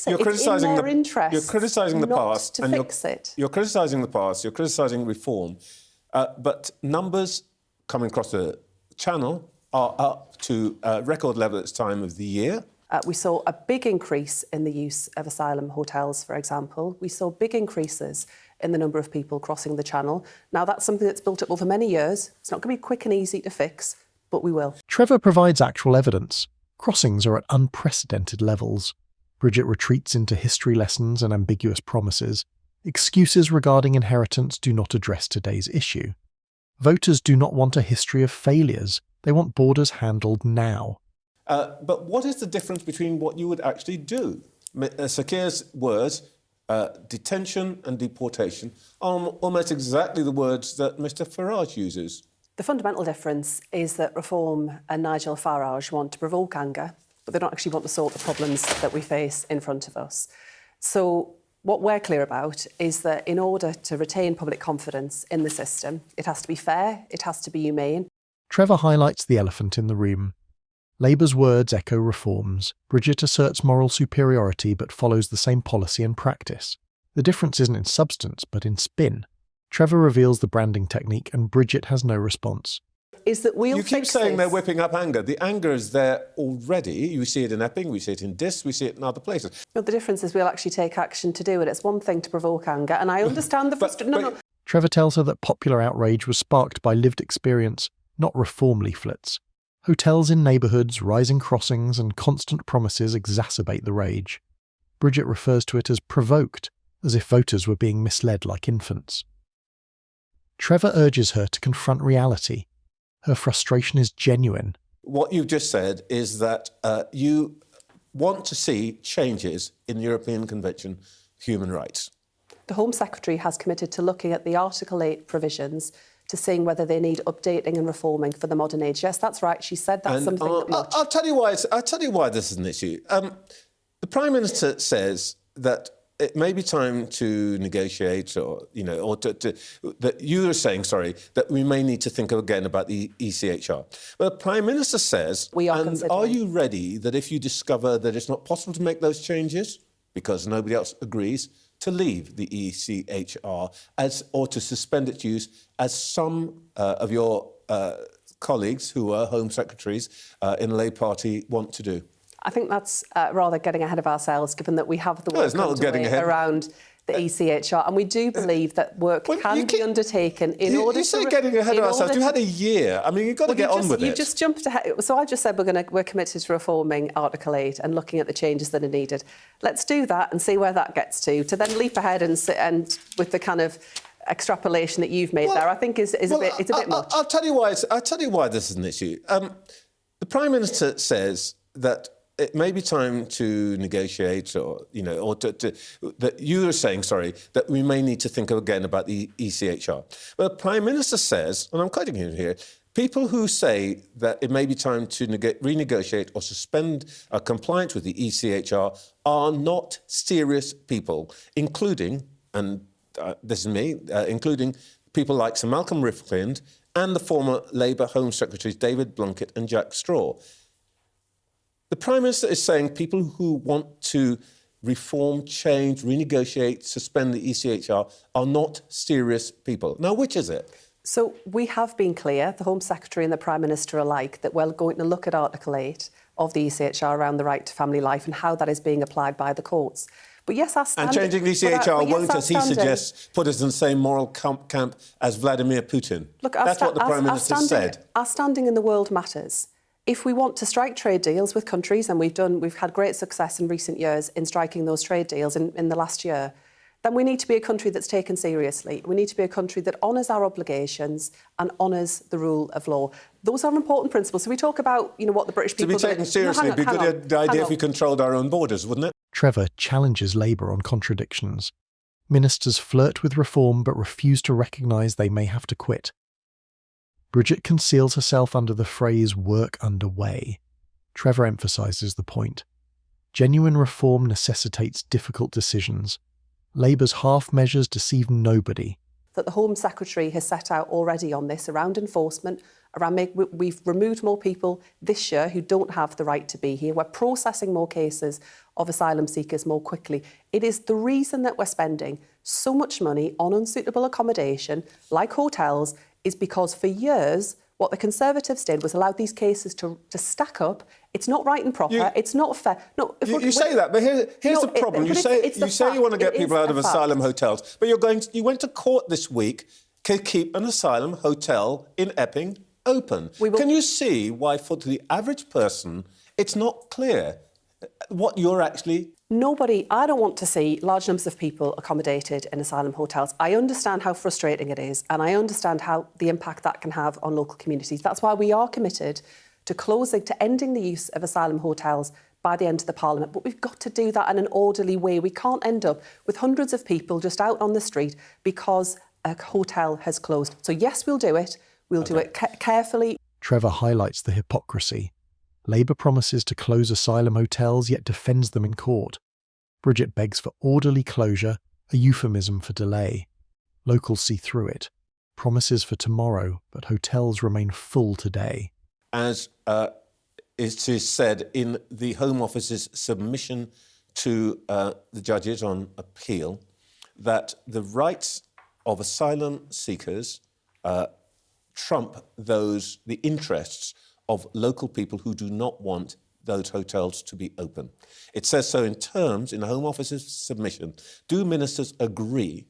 it. It's in their interest. You're criticising the past. To fix it. You're criticising the past. You're criticising reform. But numbers coming across the channel are up to record level at this time of the year. We saw a big increase in the use of asylum hotels, for example. We saw big increases in the number of people crossing the channel. Now, that's something that's built up over many years. It's not going to be quick and easy to fix, but we will. Trevor provides actual evidence. Crossings are at unprecedented levels. Bridget retreats into history lessons and ambiguous promises. Excuses regarding inheritance do not address today's issue. Voters do not want a history of failures. They want borders handled now. But what is the difference between what you would actually do? Sakir's words, detention and deportation, are almost exactly the words that Mr Farage uses. The fundamental difference is that Reform and Nigel Farage want to provoke anger, but they don't actually want to sort the problems that we face in front of us. So what we're clear about is that in order to retain public confidence in the system, it has to be fair, it has to be humane. Trevor highlights the elephant in the room. Labour's words echo Reform's. Bridget asserts moral superiority but follows the same policy and practice. The difference isn't in substance, but in spin. Trevor reveals the branding technique and Bridget has no response. Is that we'll You keep fix saying this. they're whipping up anger. The anger is there already. You see it in Epping, we see it in Diss, we see it in other places. No, the difference is we'll actually take action to do it. It's one thing to provoke anger, and I understand the frustration. Trevor tells her that popular outrage was sparked by lived experience, not reform leaflets. Hotels in neighbourhoods, rising crossings and constant promises exacerbate the rage. Bridget refers to it as provoked, as if voters were being misled like infants. Trevor urges her to confront reality. Her frustration is genuine. What you've just said is that you want to see changes in the European Convention of Human Rights. The Home Secretary has committed to looking at the Article 8 provisions to seeing whether they need updating and reforming for the modern age. Yes, that's right. She said that's something that I'll tell you why this is an issue. The Prime Minister says that it may be time to negotiate, or that you are saying, that we may need to think again about the ECHR. But the Prime Minister says, are you ready that if you discover that it's not possible to make those changes because nobody else agrees, to leave the ECHR or to suspend its use, as some of your colleagues who are Home Secretaries in the Labour Party want to do? I think that's rather getting ahead of ourselves, given that we have the work around the ECHR, and we do believe that work can be undertaken in order to... You say getting ahead of ourselves. You had a year. I mean, you've got to get on with it. You just jumped ahead. So I just said we're committed to reforming Article 8 and looking at the changes that are needed. Let's do that and see where that gets to then leap ahead and with the kind of extrapolation that you've made there, I think is a bit much. I'll tell you why this is an issue. The Prime Minister says that it may be time to negotiate, that you are saying, that we may need to think again about the ECHR. But the Prime Minister says, and I'm quoting him here, people who say that it may be time to renegotiate or suspend compliance with the ECHR are not serious people, including, and this is me, including people like Sir Malcolm Rifkind and the former Labour Home Secretaries David Blunkett and Jack Straw. The Prime Minister is saying people who want to reform, change, renegotiate, suspend the ECHR are not serious people. Now, which is it? So we have been clear, the Home Secretary and the Prime Minister alike, that we're going to look at Article 8 of the ECHR around the right to family life and how that is being applied by the courts. But yes, our standing... And changing the ECHR won't, as he suggests, put us in the same moral camp as Vladimir Putin. Look, that's what the Prime Minister said. Our standing in the world matters. If we want to strike trade deals with countries, and we've had great success in recent years in striking those trade deals in the last year, then we need to be a country that's taken seriously. We need to be a country that honours our obligations and honours the rule of law. Those are important principles. So we talk about, what the British people... To be taken seriously, it'd be a good idea if we controlled our own borders, wouldn't it? Trevor challenges Labour on contradictions. Ministers flirt with reform but refuse to recognise they may have to quit. Bridget conceals herself under the phrase work underway. Trevor emphasises the point. Genuine reform necessitates difficult decisions. Labour's half measures deceive nobody. That the Home Secretary has set out already on this around enforcement, We've removed more people this year who don't have the right to be here. We're processing more cases of asylum seekers more quickly. It is the reason that we're spending so much money on unsuitable accommodation, like hotels, is because for years, what the Conservatives did was allow these cases to stack up. It's not right and proper. It's not fair. No, you say that, but here's the problem. You say you want to get people out of asylum hotels, but you went to court this week to keep an asylum hotel in Epping open. Can you see why, for the average person, it's not clear what you're actually... I don't want to see large numbers of people accommodated in asylum hotels. I understand how frustrating it is, and I understand how the impact that can have on local communities. That's why we are committed to ending the use of asylum hotels by the end of the Parliament. But we've got to do that in an orderly way. We can't end up with hundreds of people just out on the street because a hotel has closed. So yes, we'll do it. We'll do it carefully. Trevor highlights the hypocrisy. Labour promises to close asylum hotels, yet defends them in court. Bridget begs for orderly closure, a euphemism for delay. Locals see through it. Promises for tomorrow, but hotels remain full today. As it is said in the Home Office's submission to the judges on appeal, that the rights of asylum seekers trump the interests of local people who do not want those hotels to be open. It says so in the Home Office's submission. Do ministers agree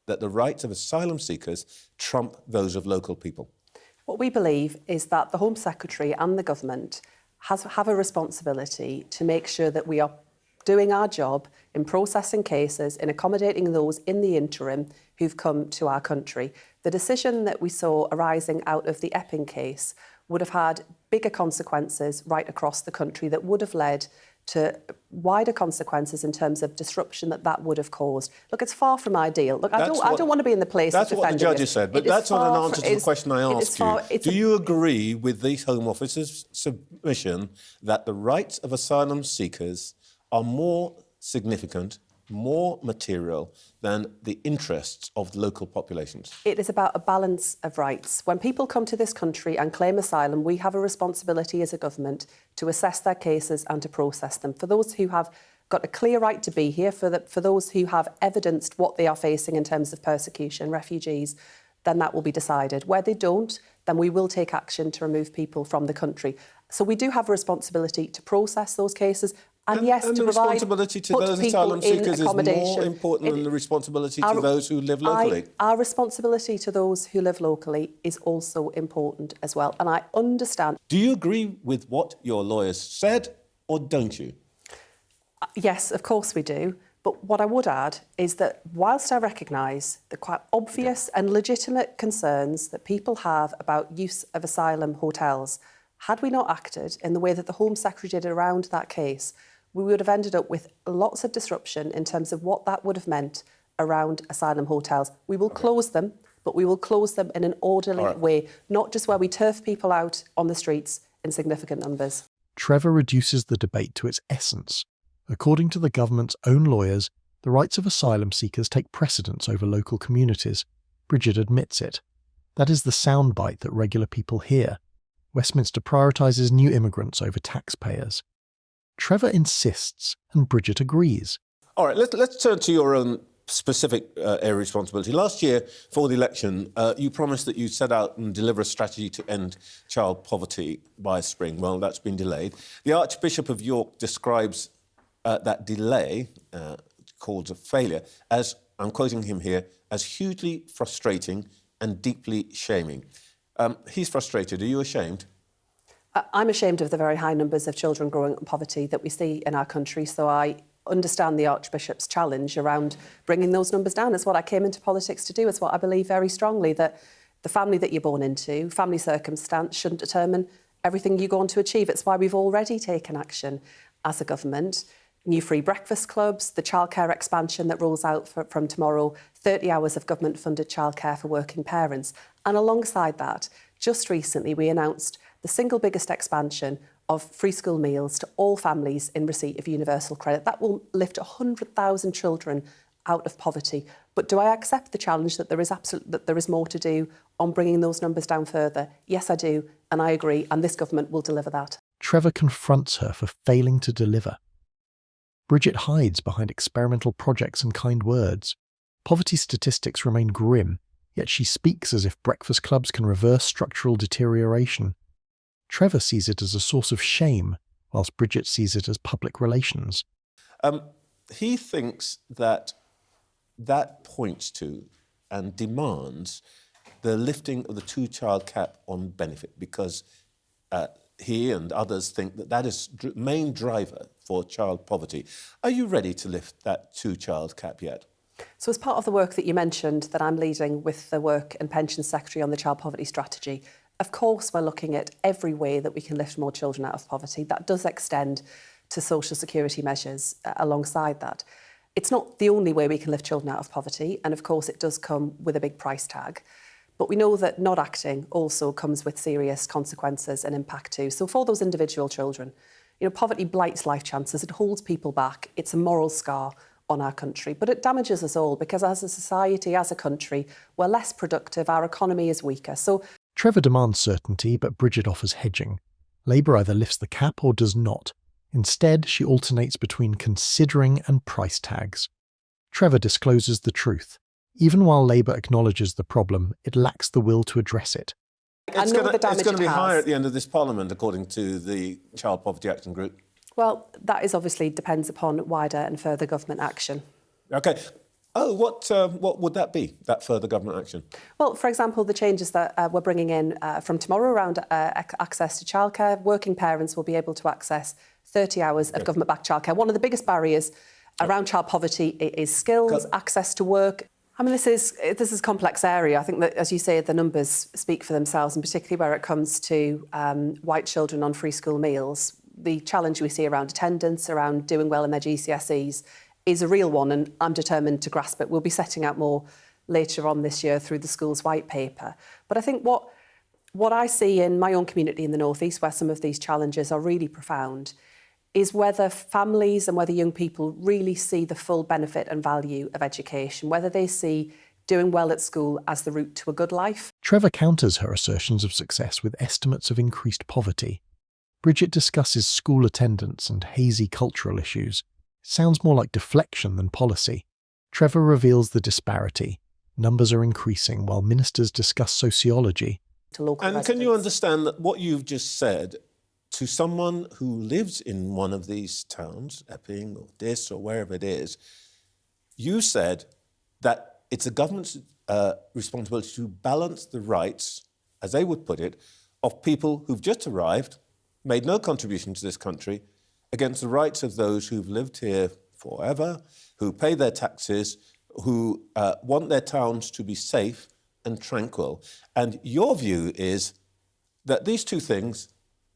that the rights of asylum seekers trump those of local people? What we believe is that the Home Secretary and the government have a responsibility to make sure that we are doing our job in processing cases, in accommodating those in the interim who've come to our country. The decision that we saw arising out of the Epping case would have had bigger consequences right across the country that would have led to wider consequences in terms of disruption that would have caused. Look, it's far from ideal. Look, I don't want to be in the place of defending it. That's what the judges said, but that's not an answer to the question I asked you. Do you agree with the Home Office's submission that the rights of asylum seekers are more significant, more material than the interests of local populations? It is about a balance of rights. When people come to this country and claim asylum, we have a responsibility as a government to assess their cases and to process them. For those who have got a clear right to be here, for those who have evidenced what they are facing in terms of persecution, refugees, then that will be decided. Where they don't, then we will take action to remove people from the country. So we do have a responsibility to process those cases. And yes, to provide... the responsibility to those asylum seekers is more important than the responsibility to those who live locally. Our responsibility to those who live locally is also important as well. And I understand... Do you agree with what your lawyers said, or don't you? Yes, of course we do. But what I would add is that whilst I recognise the quite obvious and legitimate concerns that people have about use of asylum hotels, had we not acted in the way that the Home Secretary did around that case, we would have ended up with lots of disruption in terms of what that would have meant around asylum hotels. We will close them, but we will close them in an orderly way, not just where we turf people out on the streets in significant numbers. Trevor reduces the debate to its essence. According to the government's own lawyers, the rights of asylum seekers take precedence over local communities. Bridget admits it. That is the soundbite that regular people hear. Westminster prioritises new immigrants over taxpayers. Trevor insists, and Bridget agrees. All right, let's turn to your own specific area of responsibility. Last year, for the election, you promised that you'd set out and deliver a strategy to end child poverty by spring. Well, that's been delayed. The Archbishop of York describes that delay, called a failure, as, I'm quoting him here, as hugely frustrating and deeply shaming. He's frustrated. Are you ashamed? I'm ashamed of the very high numbers of children growing up in poverty that we see in our country, so I understand the Archbishop's challenge around bringing those numbers down. It's what I came into politics to do. It's what I believe very strongly, that the family that you're born into, family circumstance, shouldn't determine everything you go on to achieve. It's why we've already taken action as a government. New free breakfast clubs, the childcare expansion that rolls out from tomorrow, 30 hours of government-funded childcare for working parents. And alongside that, just recently we announced the single biggest expansion of free school meals to all families in receipt of universal credit. That will lift 100,000 children out of poverty. But do I accept the challenge that there is more to do on bringing those numbers down further? Yes, I do, and I agree, and this government will deliver that. Trevor confronts her for failing to deliver. Bridget hides behind experimental projects and kind words. Poverty statistics remain grim, yet she speaks as if breakfast clubs can reverse structural deterioration. Trevor sees it as a source of shame, whilst Bridget sees it as public relations. He thinks that points to and demands the lifting of the two-child cap on benefit, because he and others think that is main driver for child poverty. Are you ready to lift that two-child cap yet? So as part of the work that you mentioned that I'm leading with the Work and Pensions Secretary on the Child Poverty Strategy, of course we're looking at every way that we can lift more children out of poverty. That does extend to social security measures alongside that. It's not the only way we can lift children out of poverty, and of course it does come with a big price tag. But we know that not acting also comes with serious consequences and impact too. So for those individual children, poverty blights life chances, it holds people back, it's a moral scar on our country, but it damages us all because as a society, as a country, we're less productive, our economy is weaker. So Trevor demands certainty, but Bridget offers hedging. Labour either lifts the cap or does not. Instead, she alternates between considering and price tags. Trevor discloses the truth. Even while Labour acknowledges the problem, it lacks the will to address it. It's going to be higher at the end of this Parliament, according to the Child Poverty Action Group. Well, that is obviously depends upon wider and further government action. OK. Oh, what would that be, that further government action? Well, for example, the changes that we're bringing in from tomorrow around access to childcare. Working parents will be able to access 30 hours of government-backed childcare. One of the biggest barriers around child poverty is skills, access to work. I mean, this is a complex area. I think that, as you say, the numbers speak for themselves, and particularly where it comes to white children on free school meals. The challenge we see around attendance, around doing well in their GCSEs, is a real one, and I'm determined to grasp it. We'll be setting out more later on this year through the school's white paper. But I think what I see in my own community in the North East, where some of these challenges are really profound, is whether families and whether young people really see the full benefit and value of education, whether they see doing well at school as the route to a good life. Trevor counters her assertions of success with estimates of increased poverty. Bridget discusses school attendance and hazy cultural issues. Sounds more like deflection than policy. Trevor reveals the disparity. Numbers are increasing while ministers discuss sociology. And can you understand that what you've just said, to someone who lives in one of these towns, Epping or Diss or wherever it is, you said that it's the government's responsibility to balance the rights, as they would put it, of people who've just arrived, made no contribution to this country, against the rights of those who've lived here forever, who pay their taxes, who want their towns to be safe and tranquil. And your view is that these two things,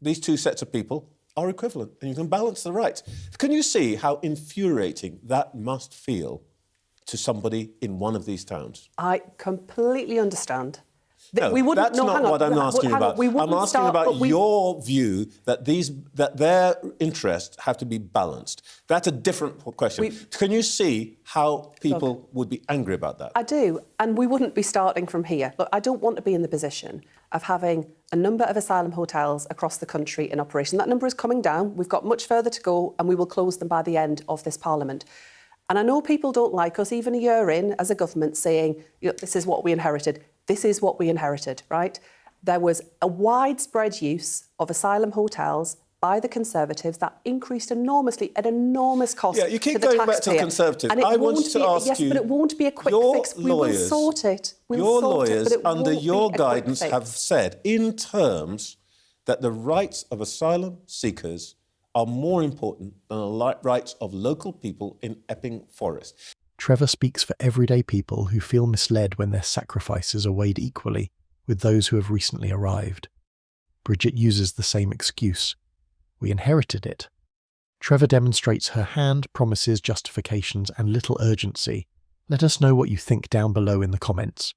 these two sets of people, are equivalent, and you can balance the rights. Can you see how infuriating that must feel to somebody in one of these towns? I completely understand. No, that's not what I'm asking about. I'm asking about your view that their interests have to be balanced. That's a different question. Can you see how people would be angry about that? I do, and we wouldn't be starting from here. Look, I don't want to be in the position of having a number of asylum hotels across the country in operation. That number is coming down. We've got much further to go, and we will close them by the end of this Parliament. And I know people don't like us, even a year in, as a government, saying, this is what we inherited. This is what we inherited, right? There was a widespread use of asylum hotels by the Conservatives that increased enormously at enormous cost. Yeah, you keep going back to the Conservatives. I want to ask you... Yes, but it won't be a quick fix. We will sort it. Your lawyers, under your guidance, have said in terms that the rights of asylum seekers are more important than the rights of local people in Epping Forest. Trevor speaks for everyday people who feel misled when their sacrifices are weighed equally with those who have recently arrived. Bridget uses the same excuse. We inherited it. Trevor demonstrates her hand, promises, justifications, and little urgency. Let us know what you think down below in the comments.